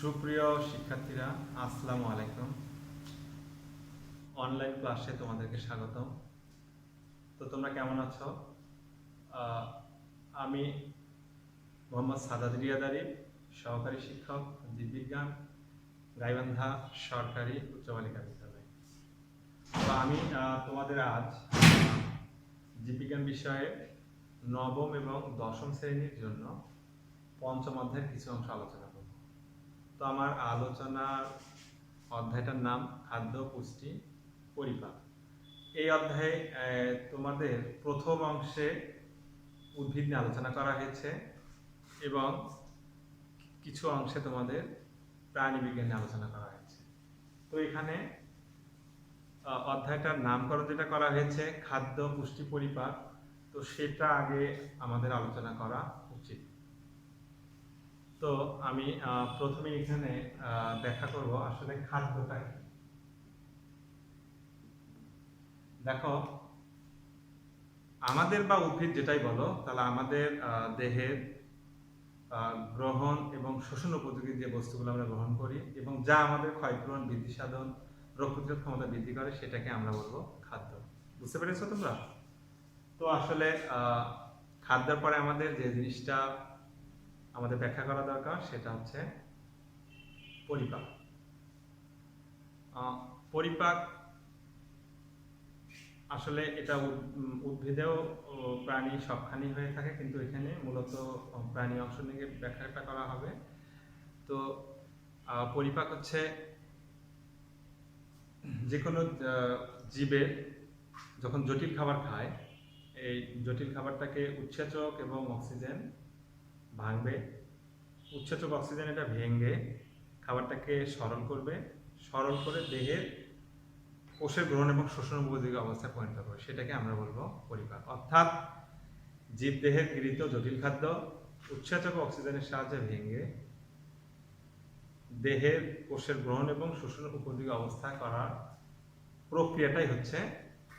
সুপ্রিয় শিক্ষার্থীরা, আসসালামু আলাইকুম। অনলাইন ক্লাসে তোমাদেরকে স্বাগতম। তো তোমরা কেমন আছো? আমি মোহাম্মদ সাদাত রিয়াদারি, সহকারী শিক্ষক, জীববিজ্ঞান, গাইবান্ধা সরকারি উচ্চ বালিকা বিদ্যালয়। তো আমি তোমাদের আজ জীববিজ্ঞান বিষয়ে নবম এবং দশম শ্রেণীর জন্য পঞ্চম অধ্যায়ের কিছু অংশ আলোচনা করব। তো আমার আলোচনার অধ্যায়টার নাম খাদ্য, পুষ্টি, পরিপাক। এই অধ্যায়ে তোমাদের প্রথম অংশে উদ্ভিদ নিয়ে আলোচনা করা হয়েছে এবং কিছু অংশে তোমাদের প্রাণী বিজ্ঞান নিয়ে আলোচনা করা হয়েছে। তো এখানে অধ্যায়টার নামকরণ যেটা করা হয়েছে খাদ্য, পুষ্টি, পরিপাক, তো সেটা আগে আমাদের আলোচনা করা উচিত। তো আমি প্রথমে এখানে ব্যাখ্যা করব আসলে খাদ্যটা কি। দেখো, আমাদের বা উদ্ভিদ যেটাই বলো, তাহলে আমাদের দেহের গ্রহণ এবং শোষণ উপযোগী যে বস্তুগুলো আমরা গ্রহণ করি এবং যা আমাদের ক্ষয়পূরণ, বৃদ্ধি সাধন, রোগ প্রতিরোধ ক্ষমতা বৃদ্ধি করে, সেটাকে আমরা বলবো খাদ্য। বুঝতে পেরেছো তোমরা? তো আসলে খাদ্যের পরে আমাদের যে জিনিসটা আমাদের ব্যাখ্যা করা দরকার সেটা হচ্ছে পরিপাক। পরিপাক আসলে এটা উদ্ভিদেও প্রাণী সবখানি হয়ে থাকে, কিন্তু এখানে মূলত প্রাণী অংশ নিয়ে ব্যাখ্যাটা করা হবে। তো পরিপাক হচ্ছে যে কোনো জীবের যখন জটিল খাবার খায়, এই জটিল খাবারটাকে উৎসেচক এবং অক্সিজেন ভাঙবে, উৎসেচক অক্সিজেন এটা ভেঙে খাবারটাকে সরল করবে, সরল করে দেহের কোষের গ্রহণ এবং শোষণ উপযোগী অবস্থায় পরিণত করে, সেটাকে আমরা বলবো পরিপাক। অর্থাৎ জীবদেহের গৃহীত জটিল খাদ্য উৎসেচক অক্সিজেনের সাহায্যে ভেঙে দেহের কোষের গ্রহণ এবং শোষণ উপযোগী অবস্থা করার প্রক্রিয়াটাই হচ্ছে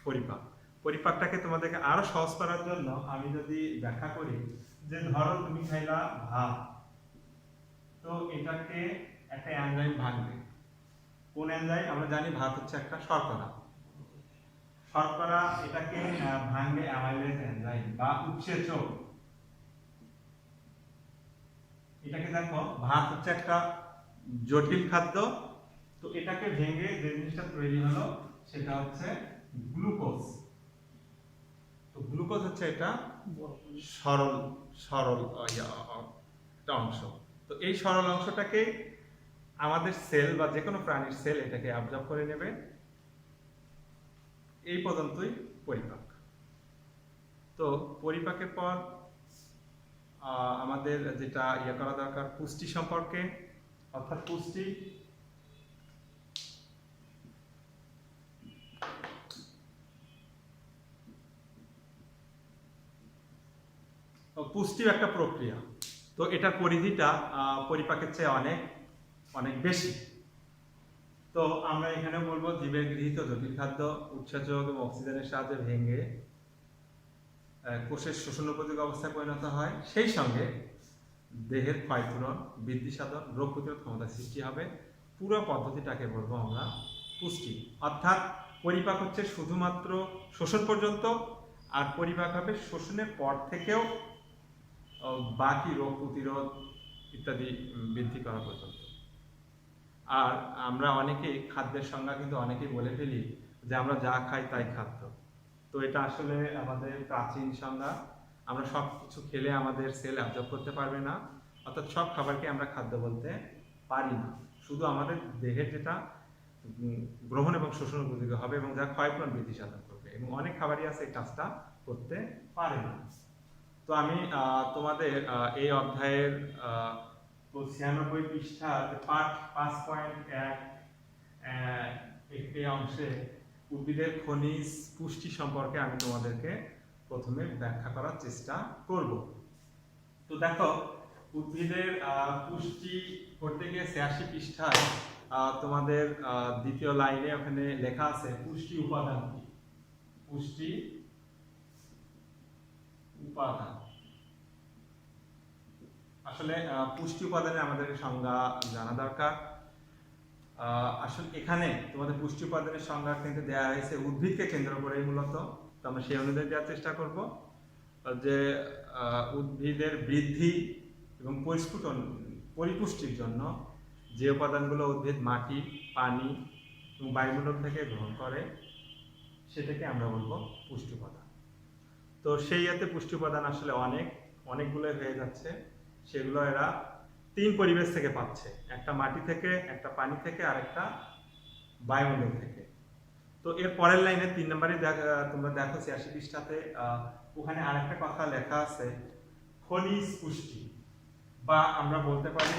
পরিপাক। পরিপাকটাকে তোমাদেরকে আরো সহজ করার জন্য আমি যদি ব্যাখ্যা করি, যে ধরো তুমি খাইলা ভাত, তো এটাকে একটা এনজাইম ভাঙবে। কোন এনজাইম? আমরা জানি ভাত হচ্ছে একটা শর্করা। শর্করা এটাকে ভাঙবে অ্যামাইলেজ এনজাইম বা উৎসেচক। এটাকে দেখো, ভাত হচ্ছে একটা জটিল খাদ্য, তো এটাকে ভেঙে যে জিনিসটা তৈরি হলো সেটা হচ্ছে গ্লুকোজ। তো গ্লুকোজ হচ্ছে এটা সরল সরল একটা অংশ। তো এই সরল অংশটাকে আমাদের সেল বা যে কোনো প্রাণীর সেল এটাকে অ্যাবজর্ব করে নেবে। এই পর্যন্তই পরিপাক। তো পরিপাকের পর আমাদের যেটা করা দরকার পুষ্টি সম্পর্কে, অর্থাৎ পুষ্টি। পুষ্টিও একটা প্রক্রিয়া, তো এটার পরিধিটা পরিপাকের চেয়ে অনেক অনেক বেশি। তো আমরা এখানে বলবো জীবের গৃহীত জটিল খাদ্য উৎসেচক এবং অক্সিজেনের সাহায্যে ভেঙে কোষের শোষণ উপযোগী অবস্থায় পরিণত হয়, সেই সঙ্গে দেহের ক্ষয়পূরণ, বৃদ্ধি সাধন, রোগ প্রতিরোধ ক্ষমতা সৃষ্টি হবে। পুরো পদ্ধতিটাকে বলবো আমরা পুষ্টি। অর্থাৎ পরিপাক হচ্ছে শুধুমাত্র শোষণ পর্যন্ত, আর পরিপাক হবে শোষণের পর থেকেও বাকি রোগ প্রতিরোধ ইত্যাদি বৃদ্ধি করা পর্যন্ত। আর আমরা অনেকেই খাদ্যের সংজ্ঞা কিন্তু অনেকেই বলে ফেলি যে আমরা যা খাই তাই খাদ্য। তো এটা আসলে আমাদের প্রাচীন সংজ্ঞা। আমরা সব কিছু খেলে আমাদের সেল অ্যাবজর্ব করতে পারবে না, অর্থাৎ সব খাবারকে আমরা খাদ্য বলতে পারি না। শুধু আমাদের দেহের যেটা গ্রহণ এবং শোষণ উপযোগী হবে এবং যা ক্ষয়পূরণ বৃদ্ধি সাধন করবে, এবং অনেক খাবারই আছে এই কাজটা করতে পারে না। তো আমি তোমাদের এই অধ্যায়ের 96 পৃষ্ঠার পাঠ 5.1 এই অংশে উদ্ভিদের খনিজ পুষ্টি সম্পর্কে আমি তোমাদেরকে প্রথমে ব্যাখ্যা করার চেষ্টা করব। তো দেখো, উদ্ভিদের পুষ্টি করতে গিয়ে 86 পৃষ্ঠায় তোমাদের দ্বিতীয় লাইনে ওখানে লেখা আছে পুষ্টি উপাদান কি। পুষ্টি উপাদান আসলে পুষ্টি উপাদানের আমাদের সংজ্ঞা জানা দরকার। আসলে এখানে তোমাদের পুষ্টি উপাদানের সংজ্ঞা কিন্তু দেওয়া হয়েছে উদ্ভিদকে কেন্দ্র করে মূলত, তো আমরা সেই অনুযায়ী দেওয়ার চেষ্টা করব যে উদ্ভিদের বৃদ্ধি এবং পরিপুষ্টির জন্য যে উপাদানগুলো উদ্ভিদ মাটি, পানি এবং বায়ুমণ্ডল থেকে গ্রহণ করে সেটাকে আমরা বলবো পুষ্টি উপাদান। তো সেই ইয়েতে পুষ্টি উপাদান আসলে অনেকগুলো হয়ে যাচ্ছে। সেগুলো এরা 3 পরিবেশ থেকে পাচ্ছে, একটা মাটি থেকে, একটা পানি থেকে, আর একটা বায়ুমণ্ডল থেকে। তো এর পরের লাইনে 3 নম্বরে তোমরা দেখো 86 পৃষ্ঠাতে ওখানে আরেকটা কথা লেখা আছে খনিজ পুষ্টি, বা আমরা বলতে পারি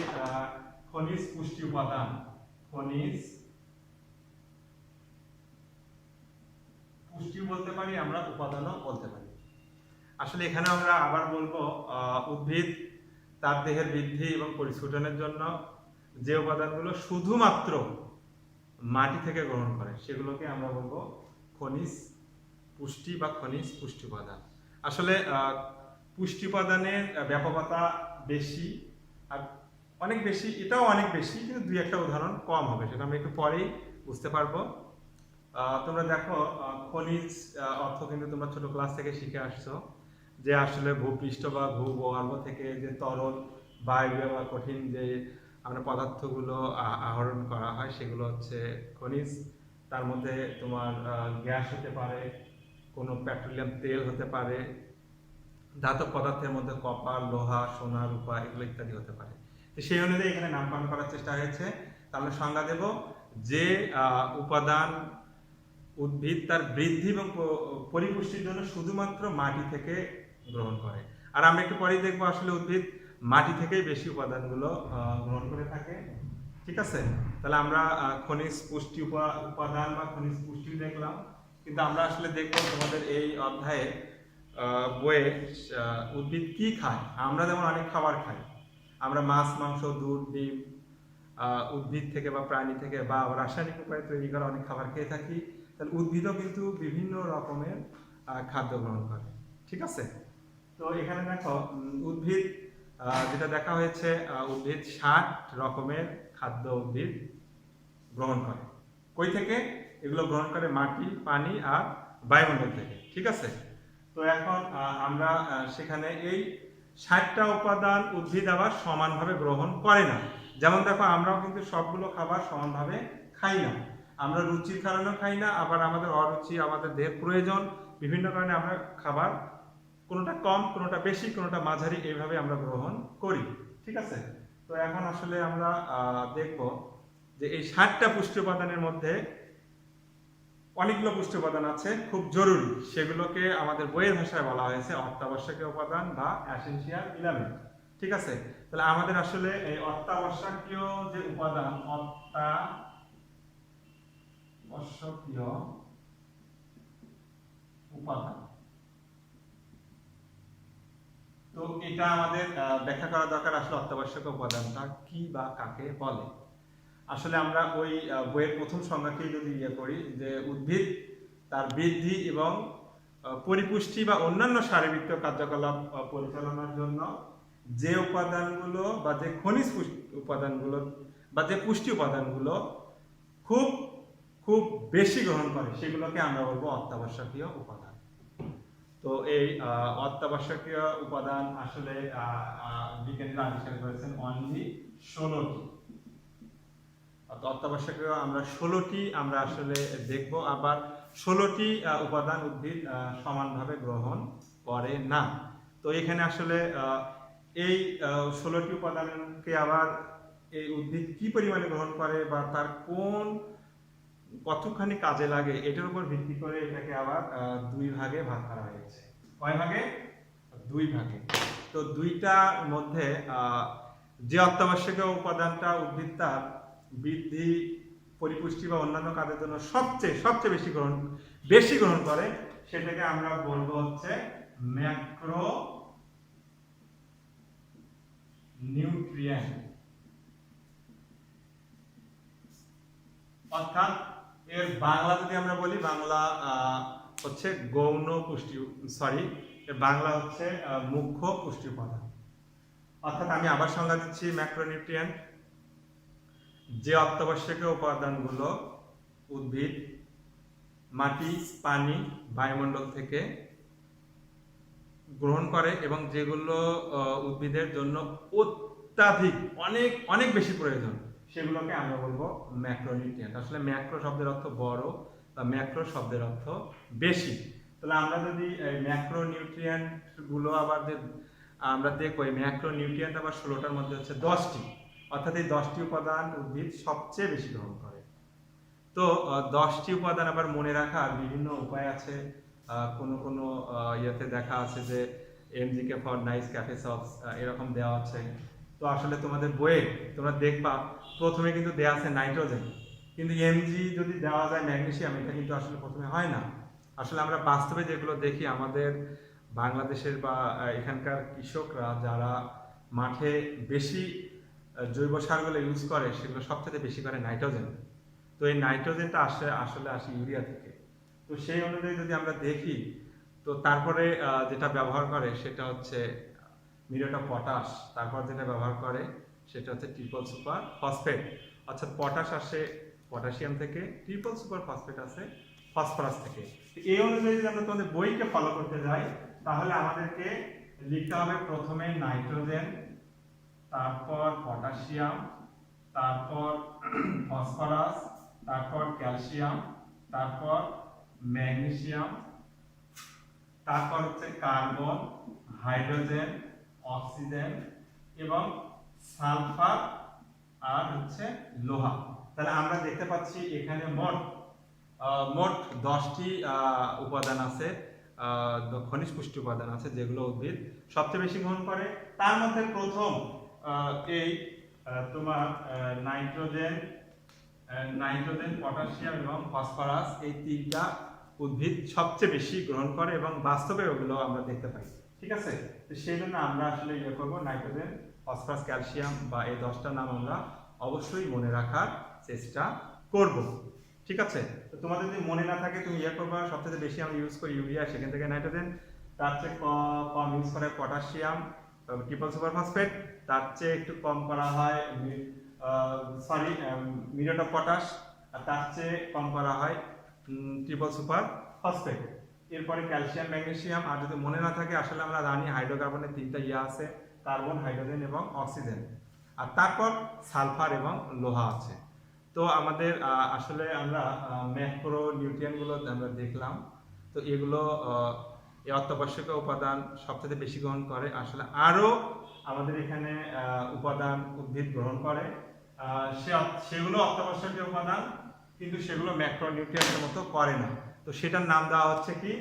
খনিজ পুষ্টি উপাদান। খনিজ পুষ্টি বলতে পারি আমরা, উপাদানও বলতে পারি। আসলে এখানে আমরা আবার বলবো উদ্ভিদ তার দেহের বৃদ্ধি এবং পরিস্ফুটনের জন্য যে উপাদানগুলো শুধুমাত্র মাটি থেকে গ্রহণ করে সেগুলোকে আমরা বলবো খনিজ পুষ্টি বা খনিজ পুষ্টি উপাদান। আসলে পুষ্টি উপাদানের ব্যাপকতা বেশি, আর অনেক বেশি, এটাও অনেক বেশি, কিন্তু 2-1টা উদাহরণ কম হবে, সেটা আমরা একটু পরেই বুঝতে পারবো। তোমরা দেখো খনিজ অর্থ কিন্তু তোমরা ছোট ক্লাস থেকে শিখে আসছো যে আসলে ভূপৃষ্ঠ বা ভূগর্ভ থেকে যে তরল বায়বীয় বা কঠিন যে আমরা পদার্থগুলো আহরণ করা হয় সেগুলো হচ্ছে খনিজ। তার মধ্যে তোমার গ্যাস হতে পারে, কোনো পেট্রোলিয়াম তেল হতে পারে, ধাতব পদার্থের মধ্যে কপার, লোহা, সোনা, রূপা এগুলো ইত্যাদি হতে পারে। তো সেই অনুযায়ী এখানে নামকরণ করার চেষ্টা হয়েছে। তাহলে সংজ্ঞা দেব যে উপাদান উদ্ভিদ তার বৃদ্ধি এবং পরিপুষ্টির জন্য শুধুমাত্র মাটি থেকে গ্রহণ করে। আর আমরা একটু পরেই দেখবো আসলে উদ্ভিদ মাটি থেকেই বেশি উপাদানগুলো গ্রহণ করে থাকে। ঠিক আছে, তাহলে আমরা খনিজ পুষ্টি উপাদান বা খনিজ পুষ্টি দেখলাম, কিন্তু আমরা আসলে দেখবো তোমাদের এই অধ্যায়ে বইয়ে উদ্ভিদ কি খায়। আমরা যেমন অনেক খাবার খাই, আমরা মাছ, মাংস, দুধ, ডিম উদ্ভিদ থেকে বা প্রাণী থেকে বা রাসায়নিক উপায়ে তৈরি করা অনেক খাবার খেয়ে থাকি। তাহলে উদ্ভিদও কিন্তু বিভিন্ন রকমের খাদ্য গ্রহণ করে। ঠিক আছে, তো এখানে দেখো উদ্ভিদ যেটা দেখা হয়েছে, উদ্ভিদ 60 রকমের খাদ্য উদ্ভিদ গ্রহণ করে। কই থেকে এগুলো গ্রহণ করে? মাটি, পানি আর বায়ুমণ্ডল থেকে। ঠিক আছে, তো এখন আমরা সেখানে এই 60টা উপাদান উদ্ভিদ আবার সমানভাবে গ্রহণ করে না। যেমন দেখো আমরাও কিন্তু সবগুলো খাবার সমানভাবে খাই না, আমরা রুচির কারণেও খাই না, আবার আমাদের অরুচি, আমাদের দেহের প্রয়োজন, বিভিন্ন কারণে আমরা খাবার কোনোটা কম, কোনোটা বেশি, কোনোটা মাঝারি, এইভাবে আমরা গ্রহণ করি। ঠিক আছে, তো এখন আসলে আমরা দেখব যে এই 60টা পুষ্টি উপাদানের মধ্যে অনেকগুলো পুষ্টি উপাদান আছে খুব জরুরি, সেগুলোকে আমাদের বইয়ের ভাষায় বলা হয়েছে অত্যাবশ্যকীয় উপাদান বা এসেনশিয়াল এলিমেন্ট। ঠিক আছে, তাহলে আমাদের আসলে এই অত্যাবশ্যকীয় যে উপাদান, অত্যাবশ্যকীয় উপাদান, তো এটা আমাদের ব্যাখ্যা করা দরকার আসলে অত্যাবশ্যকীয় উপাদানটা কি বা কাকে বলে। আসলে আমরা ওই বইয়ের প্রথম সংজ্ঞাকেই যদি করি যে উদ্ভিদ তার বৃদ্ধি এবং পরিপুষ্টি বা অন্যান্য শারীরবৃত্তীয় কার্যকলাপ পরিচালনার জন্য যে উপাদানগুলো বা যে খনিজ উপাদানগুলো বা যে পুষ্টি উপাদানগুলো খুব খুব বেশি গ্রহণ করে সেগুলোকে আমরা বলবো অত্যাবশ্যকীয় উপাদান। তো এই অত্যাবশ্যকীয় উপাদান আসলে বিজ্ঞানীরা আবিষ্কার করেছেন অনলি 16টি। অত্যাবশ্যকীয় আমরা 16টি আমরা আসলে দেখব, আবার 16টি উপাদান উদ্ভিদ সমানভাবে গ্রহণ করে না। তো এখানে আসলে এই 16টি উপাদানকে আবার এই উদ্ভিদ কি পরিমাণে গ্রহণ করে বা তার কতখানি কাজে লাগে এটার উপর ভিত্তি করে এটাকে আবার 2 ভাগে ভাগ করা হয়েছে। কয় ভাগে? 2 ভাগে। তো 2টার মধ্যে যে অত্যাবশ্যকীয় উপাদানটা উদ্ভিদ তার বৃদ্ধি, পরিপুষ্টি বা অন্যান্য কাজের জন্য সবচেয়ে বেশি গ্রহণ করে সেটাকে আমরা বলবো হচ্ছে ম্যাক্রো নিউট্রিয়েন্ট, অর্থাৎ এর বাংলা যদি আমরা বলি, বাংলা হচ্ছে গৌণ পুষ্টি, এর বাংলা হচ্ছে মুখ্য পুষ্টি উপাদান। অর্থাৎ আমি আবার সংজ্ঞা দিচ্ছি, ম্যাক্রোনিউট্রিয়েন্ট যে অত্যাবশ্যকীয় উপাদানগুলো উদ্ভিদ মাটি, পানি, বায়ুমণ্ডল থেকে গ্রহণ করে এবং যেগুলো উদ্ভিদের জন্য অত্যাধিক অনেক অনেক বেশি প্রয়োজন, সেগুলোকে আমরা বলবো ম্যাক্রোনিউট্রিয়েন্ট। আসলে ম্যাক্রো শব্দের অর্থ বড় বা ম্যাক্রো শব্দের অর্থ বেশি। তাহলে আমরা যদি ম্যাক্রোনিউট্রিয়েন্ট গুলো আবার আমরা দেখবো, এই ম্যাক্রোনিউট্রিয়েন্ট আবার 16টার মধ্যে হচ্ছে 10টি, অর্থাৎ এই 10টি উপাদান উদ্ভিদ সবচেয়ে বেশি গ্রহণ করে। তো 10টি উপাদান আবার মনে রাখার বিভিন্ন উপায় আছে। কোনো কোনো ইয়েতে দেখা আছে যে এমজিকে ফর নাইস ক্যাফে সপস এরকম দেওয়া আছে। তো আসলে তোমাদের বইয়ে তোমরা দেখবা প্রথমে কিন্তু দেওয়া আছে নাইট্রোজেন, কিন্তু এমজি যদি দেওয়া যায় ম্যাগনেসিয়াম, এটা কিন্তু আসলে প্রথমে হয় না। আসলে আমরা বাস্তবে যেগুলো দেখি আমাদের বাংলাদেশের বা এখানকার কৃষকরা যারা মাঠে বেশি জৈব সারগুলো ইউজ করে, সেগুলো সবচেয়ে বেশি করে নাইট্রোজেন। তো এই নাইট্রোজেনটা আসলে আসে ইউরিয়া থেকে। তো সেই অনুযায়ী যদি আমরা দেখি, তো তারপরে যেটা ব্যবহার করে সেটা হচ্ছে মিউরেট অফ পটাশ, তারপর যেটা ব্যবহার করে সেটা হচ্ছে ট্রিপল সুপার ফসফেট। অর্থাৎ পটাশ আসে পটাশিয়াম থেকে, ট্রিপল সুপার ফসফেট আসে ফসফরাস থেকে। এই অনুযায়ী যদি আমরা তোমাদের বইকে ফলো করতে যাই, তাহলে আমাদেরকে লিখতে হবে প্রথমে নাইট্রোজেন, তারপর পটাশিয়াম, তারপর ফসফরাস, তারপর ক্যালসিয়াম, তারপর ম্যাগনেসিয়াম, তারপর হচ্ছে কার্বন, হাইড্রোজেন, অক্সিজেন এবং সালফার আর হচ্ছে লোহা। তাহলে আমরা দেখতে পাচ্ছি এখানে মোট 10টি উপাদান আছে, খনিজ পুষ্টি উপাদান আছে, যেগুলো উদ্ভিদ সবচেয়ে বেশি গ্রহণ করে। তার মধ্যে প্রথম এই তোমার নাইট্রোজেন, পটাশিয়াম এবং ফসফরাস, এই তিনটা উদ্ভিদ সবচেয়ে বেশি গ্রহণ করে এবং বাস্তবে ওগুলো আমরা দেখতে পাই। ঠিক আছে, তো সেই জন্য আমরা আসলে ইয়ে করবো, নাইট্রোজেন, ফসফরাস, ক্যালসিয়াম বা এই 10টা নাম আমরা অবশ্যই মনে রাখার চেষ্টা করব। ঠিক আছে, তো তোমাদের যদি মনে না থাকে তুমি ইয়ে করবা, সবচেয়ে বেশি আমরা ইউজ করি ইউরিয়া, সেখান থেকে নাইট্রোজেন, তার চেয়ে কম ইউজ করে পটাশিয়াম, ট্রিপল সুপার ফসফেট, তার চেয়ে একটু কম করা হয় মিউরেট অফ পটাশ, আর তার চেয়ে কম করা হয় ট্রিপল সুপার ফসফেট। এরপরে ক্যালসিয়াম, ম্যাগনেসিয়াম। আর যদি মনে না থাকে, আসলে আমরা জানি হাইড্রোকার্বনের 3টা ইয়া আছে, কার্বন, হাইড্রোজেন এবং অক্সিজেন, আর তারপর সালফার এবং লোহা আছে। তো আমাদের আসলে আমরা ম্যাক্রো নিউট্রিয়েন্টগুলো আমরা দেখলাম। তো এগুলো এই অত্যাবশ্যকীয় উপাদান সবচেয়ে বেশি গ্রহণ করে। আসলে আরো আমাদের এখানে উপাদান উদ্ভিদ গ্রহণ করে, সেগুলো অত্যাবশ্যকীয় উপাদান, কিন্তু সেগুলো ম্যাক্রো নিউট্রিয়েন্টের মতো করে না। তো সেটার নাম দেওয়া হচ্ছে কি,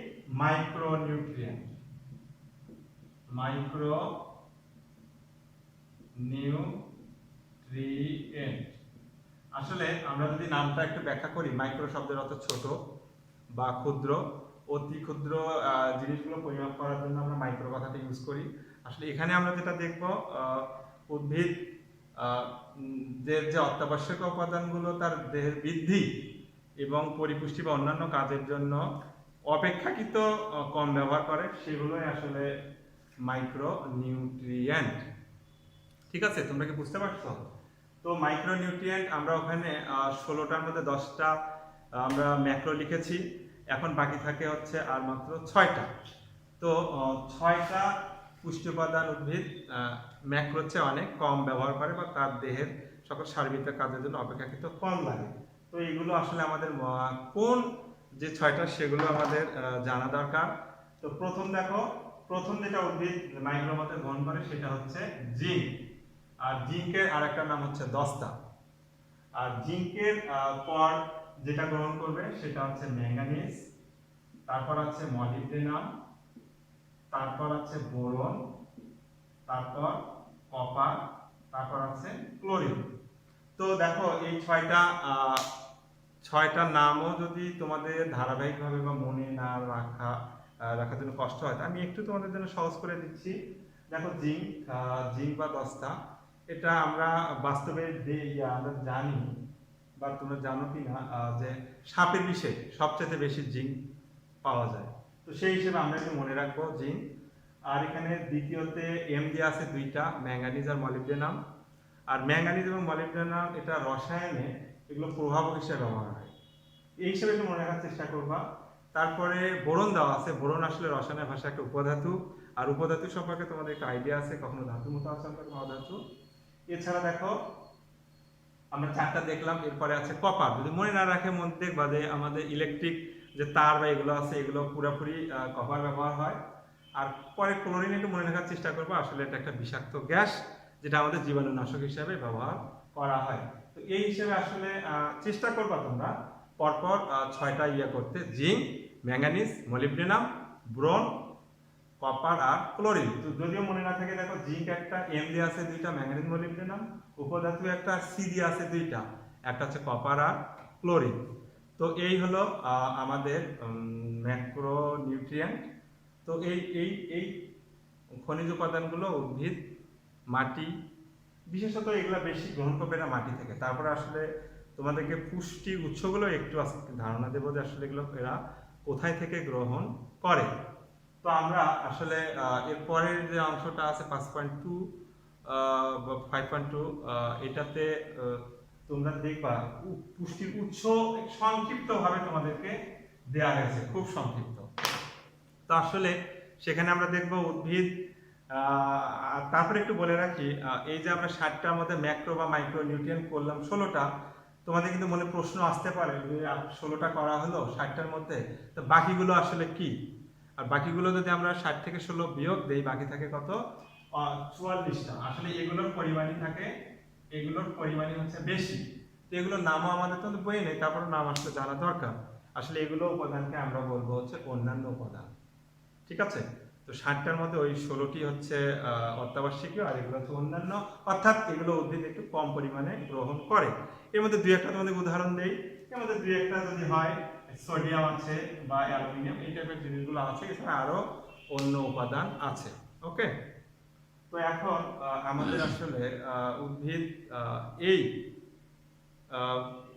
মাইক্রো নিউট্রিয়েন্ট। Micro nutrient. আসলে আমরা যদি নামটা একটু ব্যাখ্যা করি, মাইক্রো শব্দের অর্থ ছোট বা ক্ষুদ্র, অতি ক্ষুদ্র জিনিসগুলো পরিমাপ করার জন্য আমরা মাইক্রো কথাটা ইউজ করি। আসলে এখানে আমরা যেটা দেখব, উদ্ভিদ যে অত্যাবশ্যকীয় উপাদানগুলো তার দেহের বৃদ্ধি এবং পরিপুষ্টি বা অন্যান্য কাজের জন্য অপেক্ষাকৃত কম ব্যবহার করে, সেগুলোই আসলে মাইক্রো নিউট্রিয়েন্ট। ঠিক আছে, তোমরা কি বুঝতে পারছো? তো মাইক্রো নিউট্রিয়েন্ট আমরা ওখানে 16টার মধ্যে 10টা আমরা ম্যাক্রো লিখেছি, এখন বাকি থাকে হচ্ছে আর মাত্র 6টা। তো 6টা পুষ্টি উপাদান উদ্ভিদ ম্যাক্রো চেয়ে অনেক কম ব্যবহার করে বা তার দেহের সকল সার্বিক কাজের জন্য অপেক্ষাকৃত কম লাগে। তো এগুলো আসলে আমাদের কোন যে 6টা সেগুলো আমাদের জানা দরকার। তো প্রথম দেখো, প্রথম যেটা উদ্ভিদ মাইক্রোর মধ্যে গ্রহণ করে সেটা হচ্ছে জিঙ্ক। আর জিঙ্কের আরেকটা নাম হচ্ছে দস্তা। আর জিঙ্কের পর যেটা গ্রহণ করবে সেটা হচ্ছে ম্যাঙ্গানিজ, তারপর আছে মলিবডেনাম, তারপর আছে বোরন, তারপর কপার, তারপর আছে ক্লোরিন। তো দেখো এই 6টার নামও যদি তোমাদের ধারাবাহিকভাবে বা মনে না রাখার জন্য কষ্ট হয়, আমি একটু তোমাদের জন্য সহজ করে দিচ্ছি। দেখো জিঙ্ক বা দস্তা, এটা আমরা বাস্তবে আমরা জানি বা তোমরা জানো কিনা যে সাপের বিষে সবচেয়ে বেশি জিঙ্ক পাওয়া যায়। তো সেই হিসেবে আমরা একটু মনে রাখবো জিঙ্ক। আর এখানে দ্বিতীয়তে এম দিয়ে আছে দুইটা, ম্যাঙ্গানিজ আর মলিবডেনাম। আর ম্যাঙ্গানিজ এবং মলিবডেনাম এটা রসায়নে এগুলো প্রভাবক হিসেবে ব্যবহার হয়, এই হিসেবে একটু মনে রাখার চেষ্টা করবা। তারপরে বোরন দেওয়া আছে, বোরন আসলে রসায়নের ভাষায় একটা উপধাতু, আর উপধাতু সম্পর্কে তোমাদের একটা আইডিয়া আছে, কখনো ধাতু মতো আছে কখনো অধাতু। এছাড়া দেখো আমরা চারটা দেখলাম, এরপরে আছে কপার। যদি মনে না রাখে মনে দেখবা যে আমাদের ইলেকট্রিক যে তার বা এগুলো আছে এগুলো পুরোপুরি কপার ব্যবহার হয়। আর পরে ক্লোরিন একটু মনে রাখার চেষ্টা করবো, আসলে এটা একটা বিষাক্ত গ্যাস যেটা আমাদের জীবাণুনাশক হিসেবে ব্যবহার করা হয়। তো এই হিসেবে আসলে চেষ্টা করবা তোমরা পরপর 6টা করতে, zinc, manganese, molybdenum, boron, copper আর ক্লোরিন। তো যদিও মনে না থাকে দেখো জিঙ্ক একটা, এম দিয়ে আছে দুইটা, ম্যাঙ্গানিজ মলিবডেনাম, উপধাতু একটা, সি দিয়ে আছে দুইটা, একটা হচ্ছে কপার আর ক্লোরিন। তো এই হলো আমাদের ম্যাক্রো নিউট্রিয়েন্ট। তো এই এই এই খনিজ উপাদানগুলো উদ্ভিদ, মাটি, বিশেষত এগুলা বেশি গ্রহণ করবে না মাটি থেকে। তারপরে আসলে তোমাদেরকে পুষ্টি উৎসগুলো একটু ধারণা দেবো যে আসলে এগুলো এরা কোথায় থেকে গ্রহণ করে। তো আমরা আসলে এরপরের যে অংশটা আছে 5.2 বা 5.2, এটাতে তোমরা দেখবা পুষ্টির উৎস সংক্ষিপ্তভাবে তোমাদেরকে দেয়া হয়েছে, খুব সংক্ষিপ্ত। তো আসলে সেখানে আমরা দেখবো উদ্ভিদ। তারপরে একটু বলে রাখি, এই যে আমরা 60টার মধ্যে ম্যাক্রো বা মাইক্রো নিউট্রিয়েন্ট করলাম 16টা, তোমাদের কিন্তু মনে প্রশ্ন আসতে পারে যে 16টা করা হলো 60টার মধ্যে, তো বাকিগুলো আসলে কি? আর বাকিগুলো যদি আমরা 60 থেকে 16 বিয়োগ দেই, বাকি থাকে কত? 44টা। আসলে এগুলোর পরিমাণই থাকে, এগুলোর পরিমাণই হচ্ছে বেশি। তো এগুলোর নামও আমাদের তো বই নেই, তারপর নাম আসলে জানা দরকার। আসলে এগুলো উপাদানকে আমরা বলবো হচ্ছে অন্যান্য উপাদান, ঠিক আছে? তো 60টার মধ্যে ওই 16টি হচ্ছে অত্যাবশ্যকীয়, আর এগুলো হচ্ছে অন্যান্য, অর্থাৎ এগুলো উদ্ভিদ একটু কম পরিমাণে গ্রহণ করে। এর মধ্যে দুই একটা তোমাদের উদাহরণ দেই, এর মধ্যে দুই একটা যদি হয় সোডিয়াম আছে বা অ্যালুমিনিয়াম, এই টাইপের জিনিসগুলো আছে, এছাড়া আরো অন্য উপাদান আছে। ওকে, তো এখন আমাদের আসলে উদ্ভিদ এই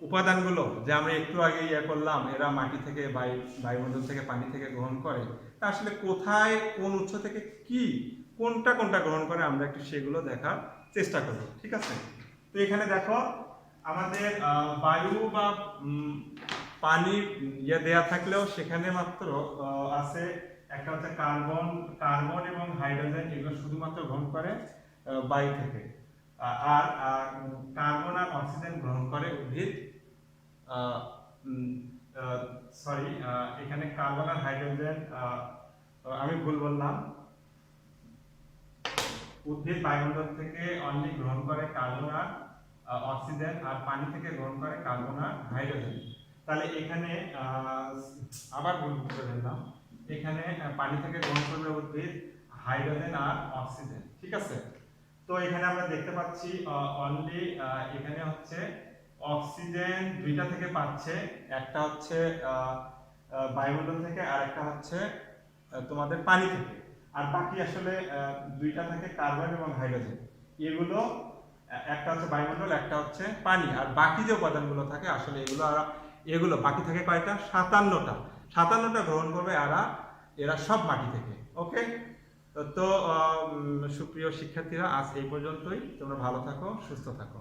উপাদানগুলো যে আমরা একটু আগে করলাম, এরা মাটি থেকে, বায়ুমণ্ডল থেকে, পানি থেকে গ্রহণ করে, তা আসলে কোথায় কোন উৎস থেকে কি কোনটা কোনটা গ্রহণ করে আমরা একটু সেগুলো দেখার চেষ্টা করব, ঠিক আছে? তো এখানে দেখো আমাদের বায়ু বা পানির দেয়া থাকলেও সেখানে মাত্র আছে একটা হচ্ছে কার্বন এবং হাইড্রোজেন, এগুলো শুধুমাত্র গ্রহণ করে বায়ু থেকে। আর কার্বন আর অক্সিজেন গ্রহণ করে উদ্ভিদ, সরি এখানে কার্বন আর হাইড্রোজেন আমি ভুল বললাম, উদ্ভিদ বায়ুমণ্ডল থেকে অনলি গ্রহণ করে কার্বন আর অক্সিজেন, আর পানি থেকে গ্রহণ করে কার্বন আর হাইড্রোজেন। তাহলে এখানে আবার ভুল করে দিলাম, এখানে পানি থেকে গ্রহণ করবে উদ্ভিদ হাইড্রোজেন আর অক্সিজেন, ঠিক আছে? তো এখানে আমরা দেখতে পাচ্ছি অনলি এখানে হচ্ছে অক্সিজেন দুইটা থেকে পাচ্ছে, একটা হচ্ছে বায়ুমণ্ডল থেকে আর একটা হচ্ছে তোমাদের পানি থেকে, আর বাকি আসলে দুইটা থাকে কার্বন এবং হাইড্রোজেন। এগুলো একটা হচ্ছে বায়ুমণ্ডল, একটা হচ্ছে পানি, আর বাকি যে উপাদানগুলো থাকে আসলে এগুলো বাকি থাকে কয়টা? 57টা গ্রহণ করবে এরা সব মাটি থেকে। ওকে, তো সুপ্রিয় শিক্ষার্থীরা, আজ এই পর্যন্তই। তোমরা ভালো থাকো, সুস্থ থাকো।